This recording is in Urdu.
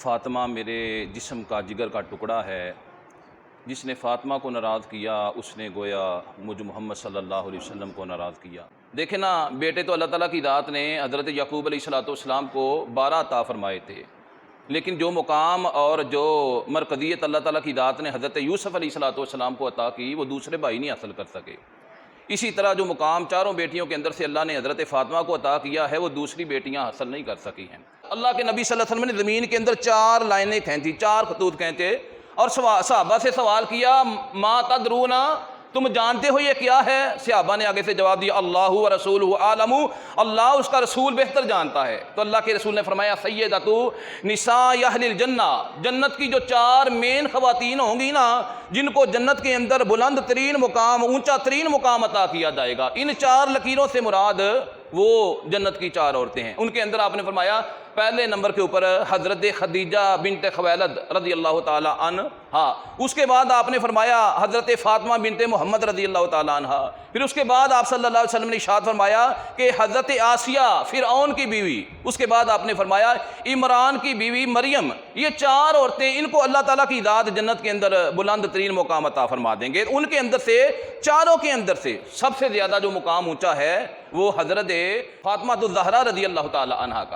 فاطمہ میرے جسم کا جگر کا ٹکڑا ہے، جس نے فاطمہ کو ناراض کیا اس نے گویا مجھ محمد صلی اللہ علیہ وسلم کو ناراض کیا۔ دیکھیں نا، بیٹے تو اللہ تعالیٰ کی ذات نے حضرت یعقوب علیہ السلام کو 12 عطا فرمائے تھے، لیکن جو مقام اور جو مرکزیت اللہ تعالیٰ کی ذات نے حضرت یوسف علیہ السلام کو عطا کی وہ دوسرے بھائی نہیں حاصل کر سکے۔ اسی طرح جو مقام چاروں بیٹیوں کے اندر سے اللہ نے حضرت فاطمہ کو عطا کیا ہے وہ دوسری بیٹیاں حاصل نہیں کر سکی ہیں۔ اللہ کے نبی صلی اللہ علیہ وسلم نے زمین کے اندر 4 لائنیں کھینچی، 4 خطوط کھینچے اور صحابہ سے سوال کیا، ما تدرون، تم جانتے ہو یہ کیا ہے؟ صحابہ نے آگے سے جواب دیا، اللہ و رسولہ اعلم، اللہ اس کا رسول بہتر جانتا ہے۔ تو اللہ کے رسول نے فرمایا، سیدۃ نساء اہل الجنہ، جنت کی جو 4 مین خواتین ہوں گی نا، جن کو جنت کے اندر بلند ترین مقام، اونچا ترین مقام عطا کیا جائے گا، ان 4 لکیروں سے مراد وہ جنت کی 4 عورتیں ہیں۔ ان کے اندر آپ نے فرمایا پہلے نمبر کے اوپر حضرت خدیجہ بنت خویلد رضی اللہ تعالی عنہا، اس کے بعد آپ نے فرمایا حضرت فاطمہ بنت محمد رضی اللہ تعالی عنہا، پھر اس کے بعد آپ صلی اللہ علیہ وسلم نے ارشاد فرمایا کہ حضرت آسیہ فرعون کی بیوی، اس کے بعد آپ نے فرمایا عمران کی بیوی مریم، یہ 4 عورتیں، ان کو اللہ تعالیٰ کی ذات جنت کے اندر بلند ترین مقام عطا فرما دیں گے۔ ان کے اندر سے، چاروں کے اندر سے سب سے زیادہ جو مقام اونچا ہے وہ حضرت فاطمہ الزہرا رضی اللہ تعالی عنہا کا۔